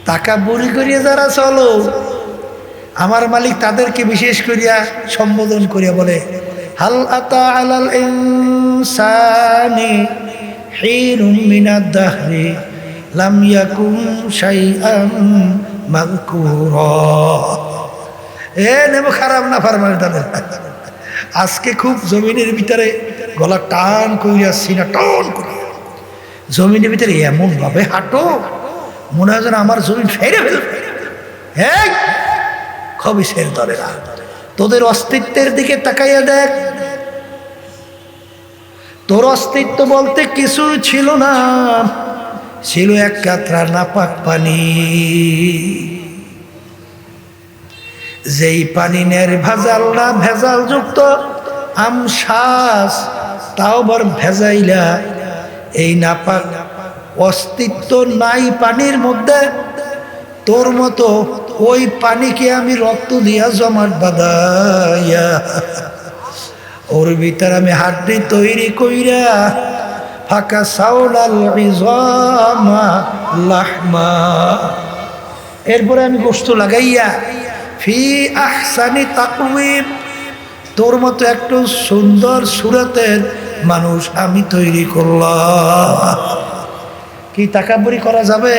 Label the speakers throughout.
Speaker 1: তাকাব্বুরি করিয়া যারা চলো, আমার মালিক তাদেরকে বিশেষ করিয়া সম্বোধন করিয়া বলে, হাল আতা আলাল ইনসানি হিনুম মিনাদ দাহরি লাম ইয়াকুন শাইআন মাযকুরা। নেব খারাপ না ফারমানে তাদের আজকে খুব জমিনের ভিতরে গলা টান করিয়া সিনা টান করিয়া জমিনের ভিতরে এমন ভাবে হাঁটো মনে হয় যেন আমার জমিন ফেরে ফেলবে। হ্যাঁ, খবিসের দলেরা, তোদের অস্তিত্বের দিকে তাকাইয়া দেখ। তোর অস্তিত্ব বলতে কিছু ছিল না, ছিল এক কাতরা নাপাক পানি। যেই পানি ভেজাল না, ভেজাল যুক্ত আমশ্বাস, তাও বর ভেজাইলা এই নাপাক অস্তিত্ব নাই পানির মধ্যে। তোর মতো ওই পানিকে আমি রক্ত দিয়া জমাট বাঁধাইয়া ওর ভিতর আমি হাড্ডি তৈরি কইরা ফাঁকা সাউলাল ইজামা লাহমা, এরপরে আমি গোশত লাগাইয়া ফি আহসানি তাকওয়িম, তোর মতো একটু সুন্দর সুরতের মানুষ আমি তৈরি করলাম। কি তাকাব্বুরি করা যাবে?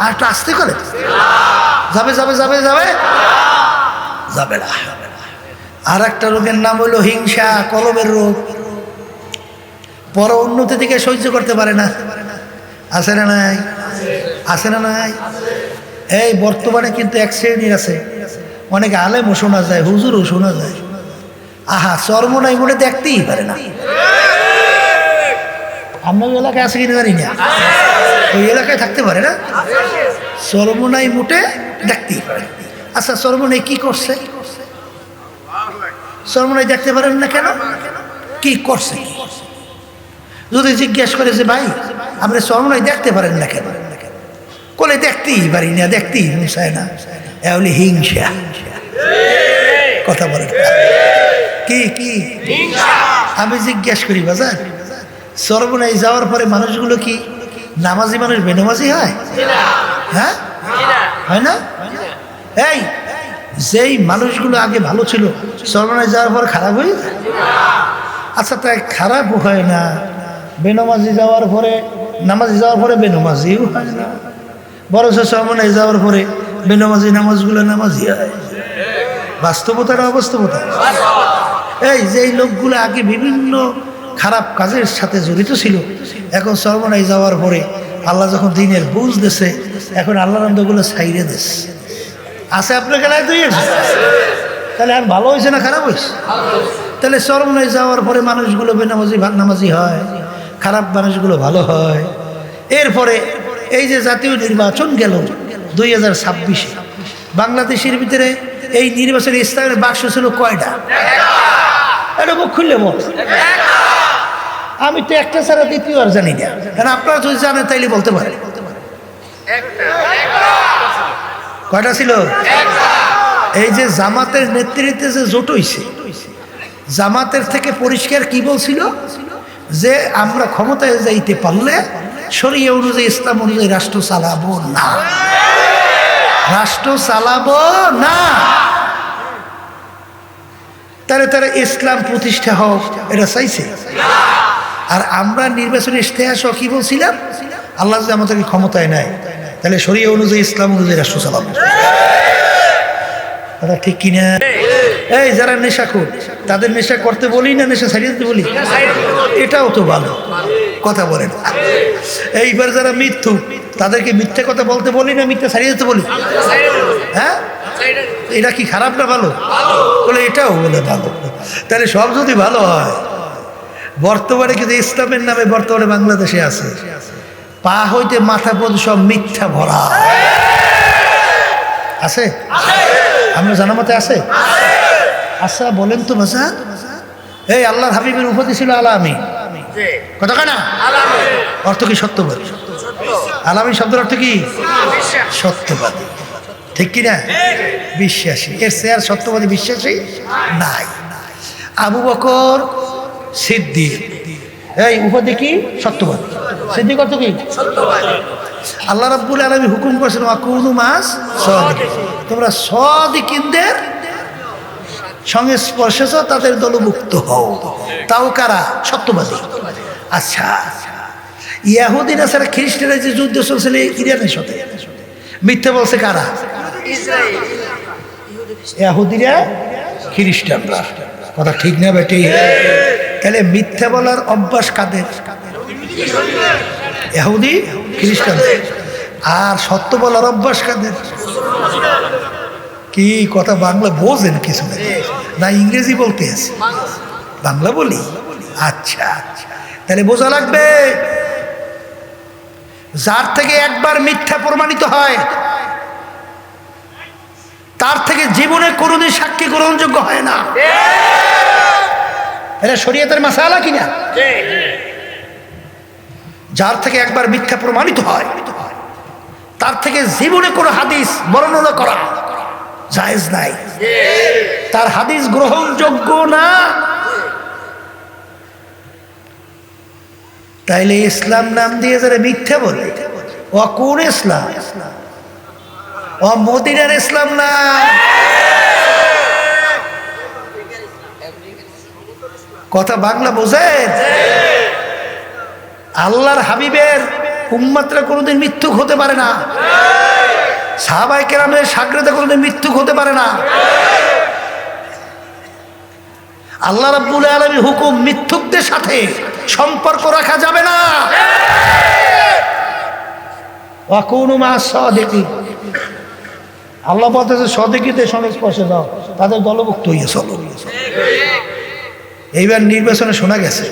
Speaker 1: আর একটু আস্তে করে যাবে যাবে যাবে যাবে যাবে না। আর একটা রোগের নাম হলো হিংসা, কলবের রোগ। পর উন্নতি থেকে সহ্য করতে পারে না। আছে না নাই? আছে না নাই? এই বর্তমানে কিন্তু এক শ্রেণীর আছে, অনেক আলেমও শোনা যায়, হুজুরও শোনা যায়, আহা চর্ম নাই মনে দেখতেই পারে না। আপনার এলাকায় আছে কিনা জানি না, ওই এলাকায় থাকতে পারে না, চর্ম নাই মুটে দেখতেই পারে। আচ্ছা চর্ম নাই কি করছে? চর্ম নাই দেখতে পারেন না কেন? কি করছে? যদি জিজ্ঞেস করে যে ভাই আপনি চর্ম নাই দেখতে পারেন না কেন, কোলে দেখতেই পারি না, দেখতেই চায় না, এগুলি হিংসা। কথা বলেন কি কি? আমি জিজ্ঞেস করি বাজার, চর্মনাই যাওয়ার পরে মানুষগুলো কি নামাজি মানুষ বেনামাজি হয়? হ্যাঁ, হয় না? এই যেই মানুষগুলো আগে ভালো ছিল চর্মনাই যাওয়ার পর খারাপ হয়ে যায়। আচ্ছা তাই খারাপ হয় না, বেনামাজি যাওয়ার পরে নামাজি যাওয়ার পরে বেনামাজিও হয় না, বরঞ্চ চর্মনাই যাওয়ার পরে বেনামাজি নামাজগুলো নামাজি হয়। বাস্তবতা না অবাস্তবতা? এই যে লোকগুলো আগে বিভিন্ন খারাপ কাজের সাথে জড়িত ছিল, এখন চর্মনাই যাওয়ার পরে আল্লাহ যখন দিনের বুঝ দিছে, এখন আল্লাহ রামদগুলো ছাইরে দিস আছে আপনার গেলায় তুই। তাহলে আর ভালো হয়েছে না খারাপ হয়েছে? তাহলে চর্মনাই যাওয়ার পরে মানুষগুলো বেনামাজি নামাজি হয়, খারাপ মানুষগুলো ভালো হয়। এরপরে এই যে জাতীয় নির্বাচন গেল 2026-এ, বাংলাদেশের ভিতরে এই নির্বাচনে ইসলামের বাক্স ছিল কয়টা? এটা মুখ খুললে বল। আমি তো একটা ছাড়া দ্বিতীয় আর জানি না, কারণ আপনারা যদি জানেন তাইলে বলতে পারেন। কয়টা ছিল? এই যে জামাতের নেতৃত্বে যে জোট হইছে, জামাতের থেকে পরিষ্কার কি বলছিল যে আমরা ক্ষমতায় যাইতে পারলে শরীয়ত অনুযায়ী ইসলাম অনুযায়ী রাষ্ট্র চালাবো না, রাষ্ট্র চালাবো না। তারা তারা ইসলাম প্রতিষ্ঠা হোক এটা চাইছে। আর আমরা নির্বাচনে ইশতেহার সহ কি বলছিলাম? আল্লাহ যদি আমাদেরকে ক্ষমতায় নেয় তাহলে শরীয়ত অনুযায়ী ইসলাম অনুযায়ী রাষ্ট্র চালাবো। কথা ঠিক কিনা? এই যারা নেশাখোর তাদের নেশা করতে বলি না নেশা ছাড়িয়ে দিতে বলি? এটাও তো ভালো কথা বলেন। এইবার যারা মিথ্যু তাদেরকে মিথ্যা কথা বলতে বলি না মিথ্যা ছাড়িয়ে দিতে বলি? হ্যাঁ, এটা কি খারাপ না ভালো? বলে এটাও বলে ভালো। তাহলে সব যদি ভালো হয়, বর্তমানে কিন্তু ইসলামের নামে বর্তমানে বাংলাদেশে আছে পা হইতে মাথা পর্যন্ত সব মিথ্যা ভরা আছে। আমরা জানা মতে আছে। আচ্ছা বলেন তো বাজার, এই আল্লাহর হাবিবের উপাধি ছিল আলামী, কথা কেনা? অর্থ কি? সত্যবাদী। আলামী শব্দের অর্থ কি? সত্যবাদী, ঠিক কিনা? বিশ্বাসী। এর চেয়ে আর সত্যবাদী বিশ্বাসী নাই। আবু বকর সিদ্দিক, এই উপাধি কি? সত্যবাদী। সিদ্দিক অর্থ কি? আল্লাহ রাব্বুল আলামিন হুকুম করেছেন ওয়াকুনু মাস সাদিকিন, তোমরা সাদিকিনদের সংস্পর্শে তাদের দলভুক্ত হও। তাও কারা? সত্যবাদী। আচ্ছা, ইহুদি নাসারা খ্রিস্টানরা যে যুদ্ধ চলছিল ইরানের সাথে, মিথ্যা বলছে কারা? ইহুদিরা, খ্রিস্টানরা। কথা ঠিক না বেটি? তাহলে মিথ্যা বলার অভ্যাস কাদের? ইহুদি, খ্রিস্টান। আর সত্য বলার অভ্যাস কাদের? কি কথা বাংলা বোঝেন কিছু না ইংরেজি বলতে আছে? বাংলা বলি। আচ্ছা, তাহলে বোঝা লাগবে যার থেকে একবার মিথ্যা প্রমাণিত হয় তার থেকে জীবনে কোনোদিন সাক্ষী গ্রহণযোগ্য হয় না। এটা শরীয়তের মাসালা কিনা? যার থেকে একবার মিথ্যা প্রমাণিত হয় তার থেকে জীবনে কোনো হাদিস বর্ণনা করা জায়েজ নাই, তার হাদিস গ্রহণযোগ্য না। তাইলে ইসলাম নাম দিয়ে যারা মিথ্যা বলে ও কোন ইসলাম? ও মদিনার ইসলাম না। কথা বাংলা বোঝেন? আল্লাহর হাবিবের উম্মতরা কোনোদিন মৃত্যুক হতে পারে না, সাহাবায়ে কেরামের শাগরেদা কোনোদিন মৃত্যুক হতে পারে না। আল্লাহ রাব্বুল আলামিন হুকুম, মিথ্যুকদের সাথে সম্পর্ক রাখা যাবে না। ওয়াকুনু মাস সাদিকিন, আল্লাহ বলতেছে সাদিকীদের সংস্পর্শে দাও, তাদের দলভুক্ত হইয়া চলো। এইবার নির্বাচনে শোনা গেছে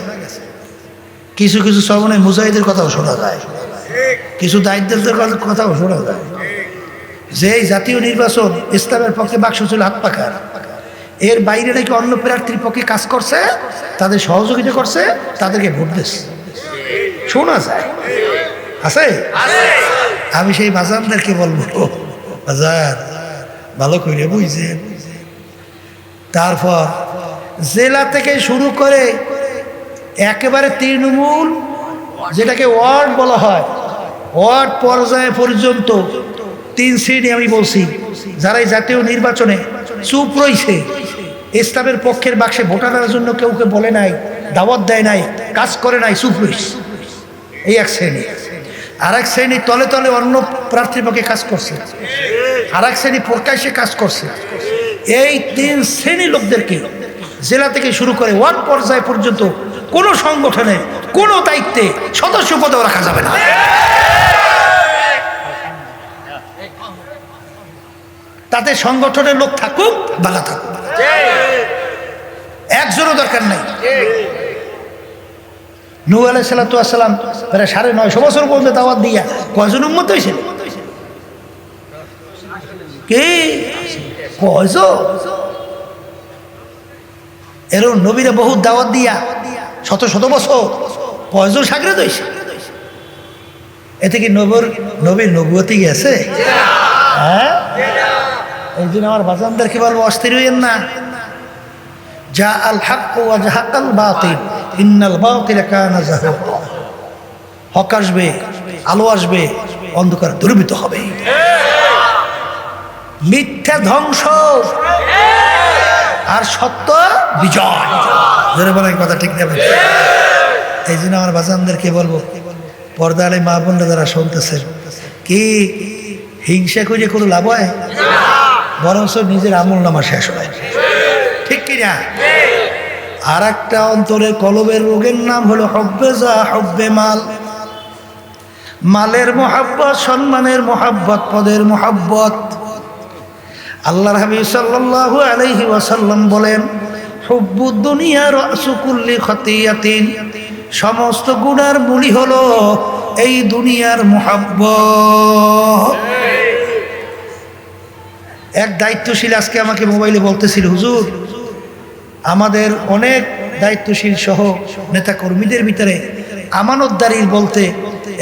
Speaker 1: কিছু কিছু সর্বনে মুজাহিদের কথাও শোনা যায়, কিছু দায়িত্বদের কথাও শোনা যায় যে জাতীয় নির্বাচন ইসলামের পক্ষে বাক্স ছিল হাত পাখার, এর বাইরে নাকি অন্য প্রার্থীর পক্ষে কাজ করছে, তাদের সহযোগিতা করছে, তাদেরকে ভোট দিচ্ছে। শোনা যায়, আছে। আমি সেই বাজানদেরকে বলবো, বাজার ভালো করে বুঝছেন। তারপর জেলা থেকে শুরু করে একেবারে তৃণমূল, যেটাকে ওয়ার্ড বলা হয়, ওয়ার্ড পর্যায়ে পর্যন্ত 3 শ্রেণী আমি বলছি, যারা এই জাতীয় নির্বাচনে চুপ রয়েছে, ইসলামের পক্ষের বাক্সে ভোটারের জন্য কেউ বলে নাই, দাওয়াত দেয় নাই, কাজ করে নাই, চুপ রয়েছে, এই এক শ্রেণী। আর এক শ্রেণী তলে তলে অন্য প্রার্থীর পক্ষে কাজ করছে, আর এক শ্রেণী প্রকাশ্যে কাজ করছে। এই 3 শ্রেণী লোকদেরকে জেলা থেকে শুরু করে ওয়ার্ড পর্যায় পর্যন্ত কোনো সংগঠনে কোনো দায়িত্বে সদস্য পদেও রাখা যাবে না। তাতে সংগঠনের লোক থাকুক বা না থাকুক, একজনও দরকার নাই। নূহ আলাইহিস সালাম প্রায় 950 বছর পর্যন্ত দাওয়াত দিয়া কয়জন উম্মত হয়েছিল? কে? কয়জন? এরকম নবীরা বহু দাওয়াত দিয়া শত শত বছর কয়জন শাগরেদ হয়েছে? এতে কি নবীর নবুয়তি গেছে? হ্যাঁ, এই জন্য আমার বাজানদেরকে বলবো, অস্থির হইয়েন না। যা আল হক ওয়া জাহাকাল বাতিল ইন্নাল বাতিলা কানা যাহুকা। হক আসবে, আলো আসবে, অন্ধকার দূরীভূত হবে, মিথ্যা ধ্বংস আর সত্য বিজয়। যারা বলেন কথা ঠিক নেবেন। এই জন্য আমার বাজানদেরকে বলবো, পর্দা আলে মা বোনরা যারা শুনতেছেন, কি হিংসা করে কোনো লাভ হয়? বরঞ্চ নিজের আমল নামা শেষ হয়, ঠিক কিনা? আর একটা অন্তরের কলবের রোগের নাম হলো হব্বে যা হব্বে মাল। মালের মোহাব্বত, সম্মানের মোহাব্বত, পদের মোহাব্বত। আল্লাহর হাবিব সাল্লাল্লাহু আলাইহি ওয়াসাল্লাম বলেন, হুব্বুদ দুনিয়া রাসু কুল্লি খতিয়াতিন, সমস্ত গুনার মূলই হলো এই দুনিয়ার মোহাব্বত। এক দায়িত্বশীল আজকে আমাকে মোবাইলে বলতেছিল, হুজুর আমাদের অনেক দায়িত্বশীল সহ নেতা কর্মীদের ভিতরে আমানতদারির বলতে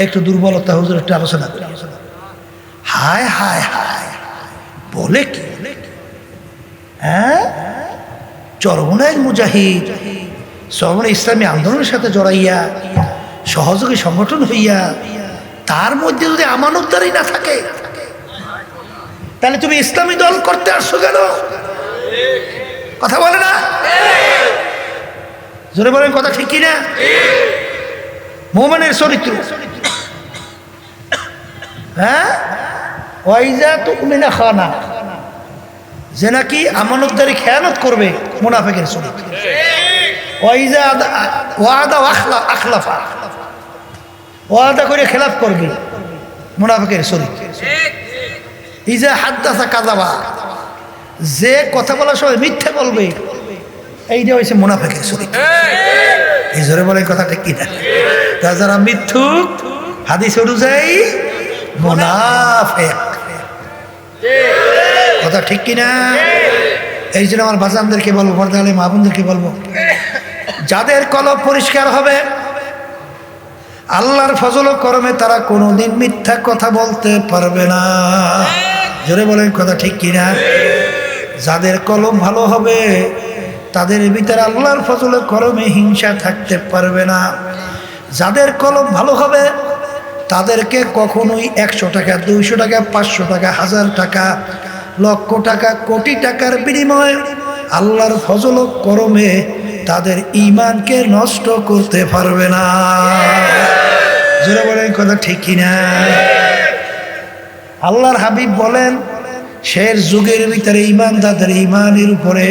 Speaker 1: একটু দুর্বলতা, হুজুর একটু আলোচনা করি। হায় হায় হায়, বলে কি? হ্যাঁ, চরমনায় মুজাহিদ, চরমনায় ইসলামী আন্দোলনের সাথে জড়াইয়া সহযোগী সংগঠন হইয়া তার মধ্যে যদি আমানতদারি না থাকে, তাহলে তুমি ইসলামী দল করতে আসছো কেন? কথা বলে না, জোরে বলেন কথা ঠিক কিনা? মুমিনের চরিত্র, হ্যাঁ, ওয়াইজা তুমিনা খানা, যে নাকি আমানতদারি খেয়ানত করবে, মুনাফিকের চরিত্র। ওয়াইজা ওয়াদা আখলাফা, ওয়াদা করে খেলাফ করবে, মুনাফিকের চরিত্র। ইজা হাদ্দাসা কাযাবা, যে কথা বলার সময় মিথ্যা বলবে, এইটা হচ্ছে মুনাফিকের চরিত্র। এই জোরে বলে কথা ঠিক কিনা? যারা মিথ্যুক, হাদিস অনুযায়ী মুনাফিক, কথা ঠিক কিনা? এই জন্য আমার বাজানদেরকে বলবো, পর্দালে মা বোনদেরকে বলবো, যাদের কলব পরিষ্কার হবে, আল্লাহর ফজল ও করমে তারা কোনোদিন মিথ্যা কথা বলতে পারবে না। জোরে বলেন কথা ঠিক কিনা? যাদের কলম ভালো হবে, তাদের ভিতরে আল্লাহর ফজল ও করমে হিংসা থাকতে পারবে না। যাদের কলম ভালো হবে, তাদেরকে কখনোই 100 টাকা, 200 টাকা, 500 টাকা, 1000 টাকা, লক্ষ টাকা, কোটি টাকার বিনিময়ে আল্লাহর ফজল ও করমে তাদের ঈমানকে নষ্ট করতে পারবে না। জোরে বলেন কথা ঠিক কিনা? আল্লাহর হাবিব বলেন, শের যুগের ভিতরে ঈমানদারদের ঈমানের উপরে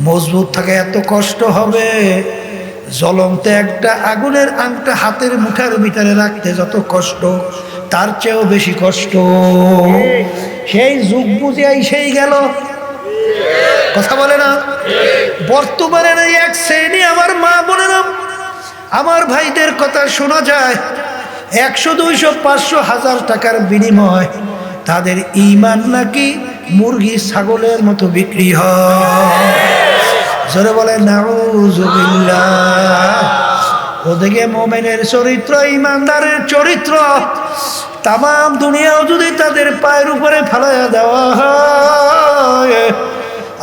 Speaker 1: মজবুত থাকে এত কষ্ট হবে, জ্বলন্ত একটা আগুনের আংটা হাতের মুঠার ভিতরে রাখতে যত কষ্ট, তার চেয়েও বেশি কষ্ট। সেই যুগ বুঝে সেই গেল, কথা বলে না? বর্তমানে এক শ্রেণী আমার মা বোনেরা, আমার ভাইদের কথা শোনা যায়, 100, 200, 500, 1000 টাকার বিনিময় তাদের ঈমান নাকি মুরগি ছাগলের মতো বিক্রি হয়। জোরে বলে নাউযুবিল্লাহ। ওদিকে মুমিনের চরিত্র, ঈমানদারের চরিত্র তাম দুনিয়াও যদি তাদের পায়ের উপরে ফেলাইয়া দেওয়া হয়,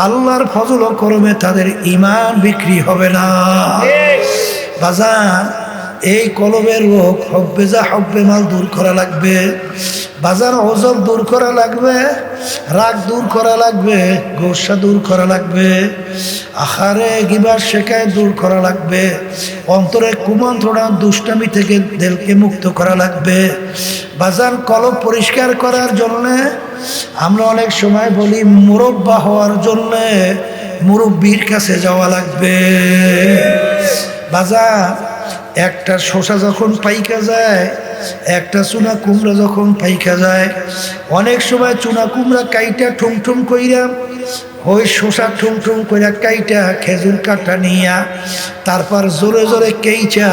Speaker 1: আল্লাহর ফজল ও করমে তাদের ঈমান বিক্রি হবে না। বাজার, এই কলবের রোগ হব্বে মাল দূর করা লাগবে। বাজার ওজব দূর করা লাগবে, রাগ দূর করা লাগবে, গোসা দূর করা লাগবে, আহারে গিবার শেখায় দূর করা লাগবে, অন্তরে কুমন্ত্রণা দুষ্টামি থেকে দিলকে মুক্ত করা লাগবে। বাজার কলব পরিষ্কার করার জন্যে আমরা অনেক সময় বলি, মুরব্বা হওয়ার জন্যে মুরব্বির কাছে যাওয়া লাগবে। বাজার, একটা শসা যখন পাইকা যায়, একটা চুনা কুমড়া যখন পাইকা যায়, অনেক সময় চুনা কুমড়া কাইটা ঠুমঠুম কইরা, ওই শসা ঠুমঠুম কইরা কাইটা খেজুর কাটা নিয়া তারপর জোরে জোরে কেইচা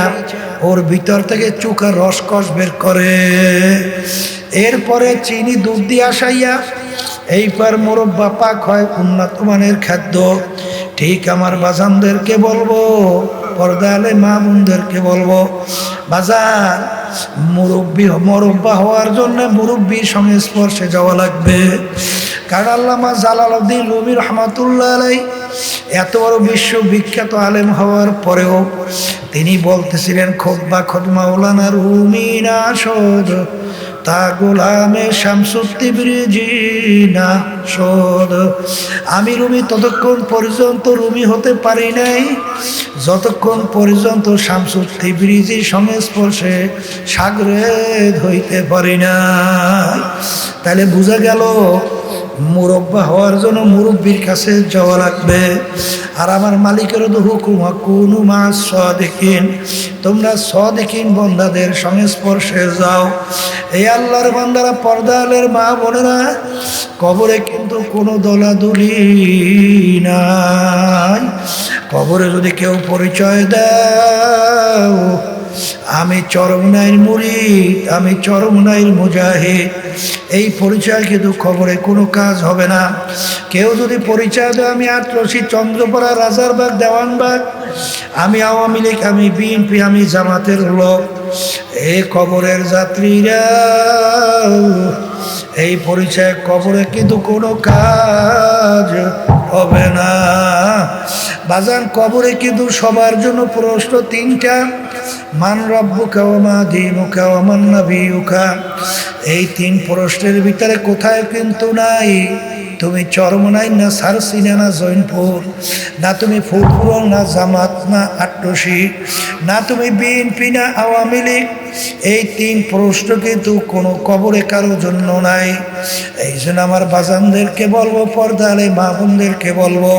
Speaker 1: ওর ভিতর থেকে চুকা রসকস বের করে, এরপরে চিনি দুধ দিয়ে আসাইয়া এইবার মুরব্বা পাক হয় উন্নত মানের খাদ্য। ঠিক আমার বাজানদেরকে বলবো, পর্দালে মা বোনদেরকে বলবো, বাজার মুরব্বা হওয়ার জন্য মুরব্বির সংস্পর্শে যাওয়া লাগবে। কারণ আল্লামা জালালউদ্দিন রুমি রহমাতুল্লাহ আলাইহি এত বড় বিশ্ববিখ্যাত আলেম হওয়ার পরেও তিনি বলতেছিলেন, খোদ মাওলানা রুমি না শোধ তা গোলামে শামসুত্তিবরিজি না শোধ। আমি রুমি ততক্ষণ পর্যন্ত রুমি হতে পারি নাই যতক্ষণ পর্যন্ত শামসুত্তিবরিজির সংস্পর্শে সাগরে হইতে পারি না। তাহলে বোঝা গেল, মুরব্বা হওয়ার জন্য মুরব্বির কাছে যাওয়া লাগবে। আর আমার মালিকের তো হুকুম, কুনু মা সাদিকিন, তোমরা সাদিকিন বান্দাদের সংস্পর্শে যাও। এই আল্লাহর বান্দারা, পর্দালের মা বোনেরা, কবরে কিন্তু কোনো দলাদলি নাই। কবরে যদি কেউ পরিচয় দাও, আমি চরমনাইর মুরিদ, আমি চরমনাইর মুজাহিদ, এই পরিচয় কিন্তু খবরে কোনো কাজ হবে না। কেউ যদি পরিচয় দেয়, আমি আটরশি, চন্দ্রপাড়া, রাজারবাগ, দেওয়ানবাগ, আমি আওয়ামী লীগ, আমি বিএনপি, আমি জামাতের লোক, এই কবরের যাত্রীরা, এই পরিচয় কবরে কিন্তু কোনো কাজ হবে না। বাজান, কবরে কিন্তু সবার জন্য প্রশ্ন 3টা। মান রব্বুকা ওয়া মা দীনুকা ওয়া মান নাবিয়ুকা, এই তিন প্রশ্নের ভিতরে কোথায় কিন্তু নাই তুমি চরমনাই না সারসিনা না জৈনপুর, না তুমি ফুলপুর না জামাত না আট্টসি, না তুমি বিএনপি না আওয়ামী লীগ। এই তিন প্রশ্ন কিন্তু কোনো কবরে কারোর জন্য নাই। এই জন্য আমার বাজানদেরকে বলবো, পর্দালে মা বোনদেরকে বলবো,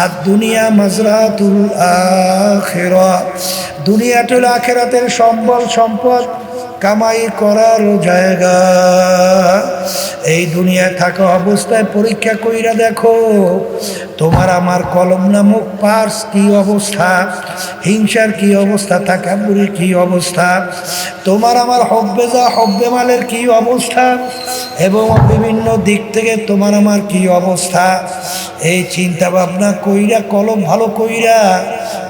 Speaker 1: আর দুনিয়া মাজরাতুল আখিরা, দুনিয়াটা হলো আখিরাতের সম্বল সম্পদ কামাই করার জায়গা। এই দুনিয়ায় থাকা অবস্থায় পরীক্ষা কইরা দেখো তোমার আমার কলম নামক পার্স কি অবস্থা, হিংসার কি অবস্থা, তাকাব্বুরের কি অবস্থা, তোমার আমার হব্বে যা হব্বে মালের কি অবস্থা, এবং বিভিন্ন দিক থেকে তোমার আমার কি অবস্থা। এই চিন্তা ভাবনা কইরা কলম ভালো কইরা,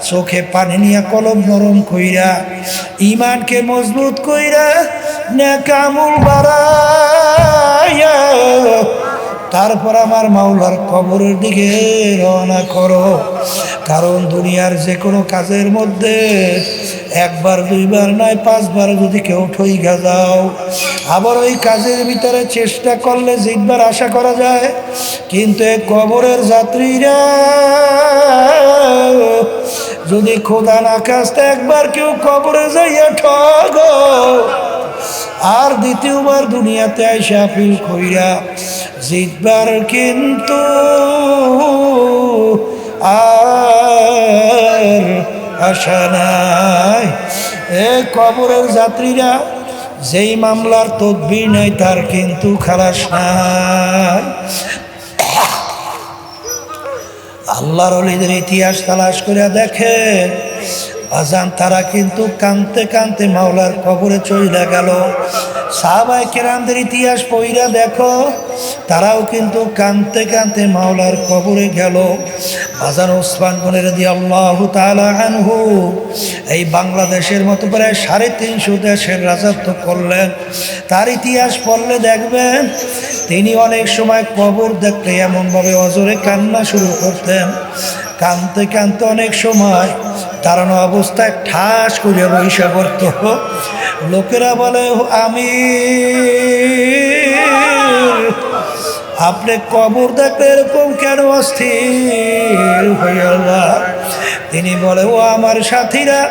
Speaker 1: চোখে পানি নিয়ে কলম নরম কইরা, ইমানকে মজবুত কইরা, নেক আমল বাড়াইয়া তারপর আমার মাওলার কবরের দিকে রওনা করো। কারণ দুনিয়ার যে কোনো কাজের মধ্যে একবার দুইবার নয় 5 বার যদি কেউ ঠইগা যাও, আবার ওই কাজের ভিতরে চেষ্টা করলে জিতবার আশা করা যায়। কিন্তু এই কবরের যাত্রীরা যদি খোদা না কাজটা একবার কেউ কবরে যাইয়া ঠগ, আর দ্বিতীয়বার দুনিয়াতে আইসা আপিল কইরা জিতবার কিন্তু আর আশা নাই। এ কবরের যাত্রীরা যেই মামলার তদবির নাই তার কিন্তু খালাস নাই। আল্লাহর ওলিদের ইতিহাস তালাশ করে দেখে আজান, তারা কিন্তু কানতে কানতে মাওলার কবরে চইলা গেল। সাহাবায়ে কেরামদের ইতিহাস পইরা দেখো, তারাও কিন্তু কানতে কানতে মাওলার কবরে গেল। আজান ওসমান গনি রাদিয়াল্লাহু তাআলা আনহু এই বাংলাদেশের মতো প্রায় 350 দেশের রাজত্ব করলেন। তার ইতিহাস পড়লে দেখবেন তিনি অনেক সময় কবর দেখলে এমনভাবে অজরে কান্না শুরু করতেন। কানতে কানতে অনেক সময় দাঁড়ানো অবস্থায় ঠাস করে বৈশা করত। লোকেরা বলে, আমি আপনি কবর দেখলে এরকম কেন অস্থির হইয়া? তিনি বলে, ও আমার সাথীরা,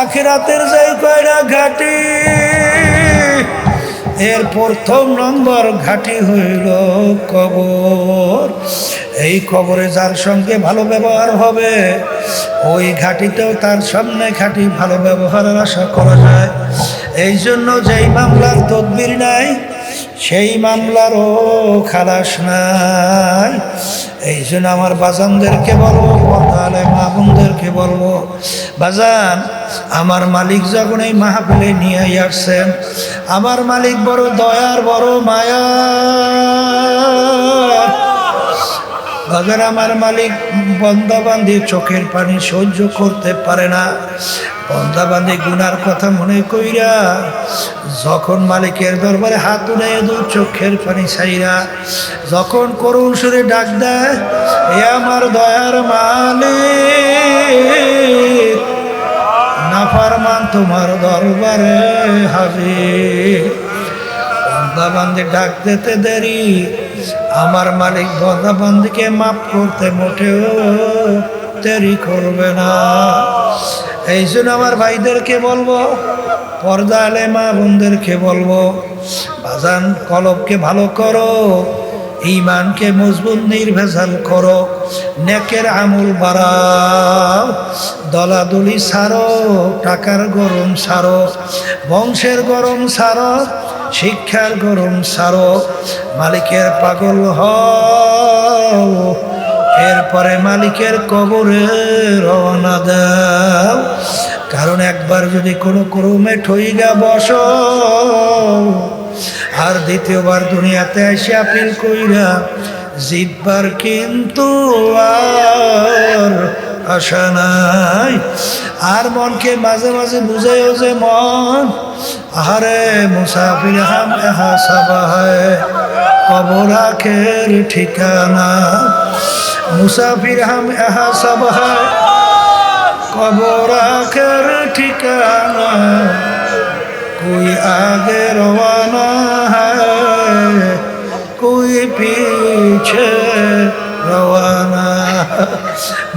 Speaker 1: আখিরাতের যাই কয়টা ঘাটি, এর প্রথম নম্বর ঘাটি হইল কবর। এই কবরে যার সঙ্গে ভালো ব্যবহার হবে, ওই ঘাটিতেও তার সামনে ঘাটি ভালো ব্যবহারের আশা করা যায়। এই জন্য যেই মামলার তদবির নাই, সেই মামলারও খালাস নাই। এই জন্য আমার বাজানদেরকে বলবো, পর্দালে মা বোনদেরকে বলবো, বাজান, আমার মালিক যখন এই মাহফিলে নিয়ে আসছেন, আমার মালিক বড় দয়ার, বড় মায়া। বাজার আমার মালিক বন্দাবান্দি চোখের পানি সহ্য করতে পারে না। বন্দাবান্দি গুনার কথা মনে কইরা যখন মালিকের দরবারে হাত তুলে দু চোখের পানি ছাইরা যখন করুণ সুরে ডাক দেয়, এ আমার দয়ার মালিক, নাফরমান তোমার দরবারে হাজির। বন্দাবান্দি ডাক দিতে দেরি, আমার মালিক বন্দাবান্দিকে মাফ করতে মোটেও দেরি করবে না। এই জন্য আমার ভাইদেরকে বলবো, পর্দা আলে মা বোনদেরকে বলবো, বাজান কলবকে ভালো করো, ইমানকে মজবুত নির্ভেজাল করো, নেকের আমল বাড়াও, দলাদলি ছাড়ো, টাকার গরম ছাড়ো, বংশের গরম ছাড়ো, শিক্ষার গরম ছাড়ো, মালিকের পাগল হও, এরপরে মালিকের কবরে রওনা দাও। কারণ একবার যদি কোনো ক্রমে ঠইগা বসো, আর দ্বিতীয়বার দুনিয়াতে এসে আপিল কইরা জিতবার কিন্তু আর আশা নাই। আর মনকে মাঝে মাঝে বুঝাইও যে, মন আহারে মুসাফির হাম এহা সাবা হয়, কবর আখের ঠিকানা। মুসাফির হাম এহা সাবা হয়, কবর আখের ঠিকানা, कोई आगे रवाना है, कोई पीछे रवाना।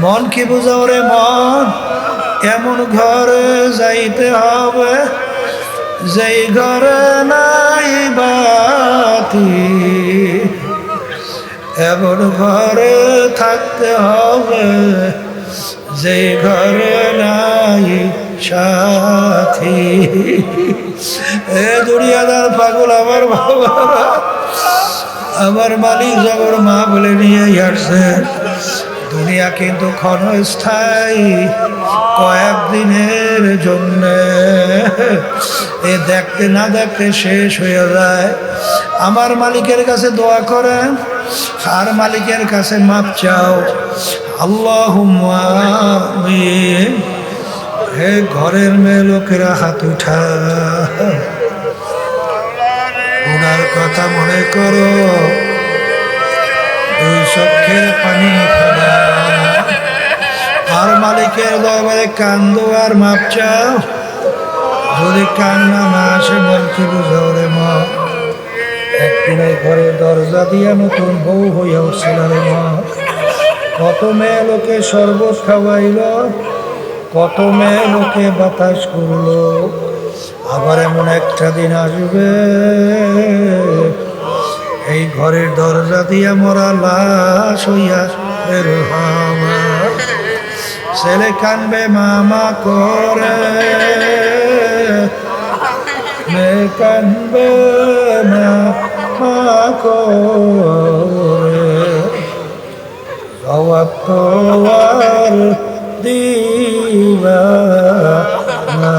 Speaker 1: মন কি বুঝাও রে মন, এমন ঘরে যাইতে হবে যেই ঘরে নাই বাতি, এমন ঘরে থাকতে হবে যেই ঘরে নাই সাথী। এ দুনিয়াদার পাগল আমার বাবা, আমার মালিক যখন মা বলে নিয়ে আসছে, দুনিয়া কিন্তু ক্ষণস্থায়ী, কয়েকদিনের জন্য। এ দেখতে না দেখতে শেষ হয়ে যায়। আমার মালিকের কাছে দোয়া করেন, আর মালিকের কাছে মাপ চাও। আল্লাহুম্মা আমিন। হে ঘরের মেয়ে লোকেরা হাত উঠা, ওনার কথা মনে করো, দুই চোখের পানি ফেলা, আর মালিকের দরবারে কান্দো আর মাপ চাও। যদি কান্না না আসে মন কি বুঝাও রে মা, একদিন এই ঘরের দরজা দিয়া নতুন বউ হইয়া উঠছিল রে মা। কত মেয়ে লোকে শরবত খাওয়াইল, কত মেয়ে লোকে বাতাস করলো, আবার এমন একটা দিন আসবে এই ঘরের দরজা দিয়া মরা লাশ হইয়া বের হওয়া। ছেলে কানবে মামা করে, মেয়ে কানবে মামা করে, জবাব তো আর দিবা না।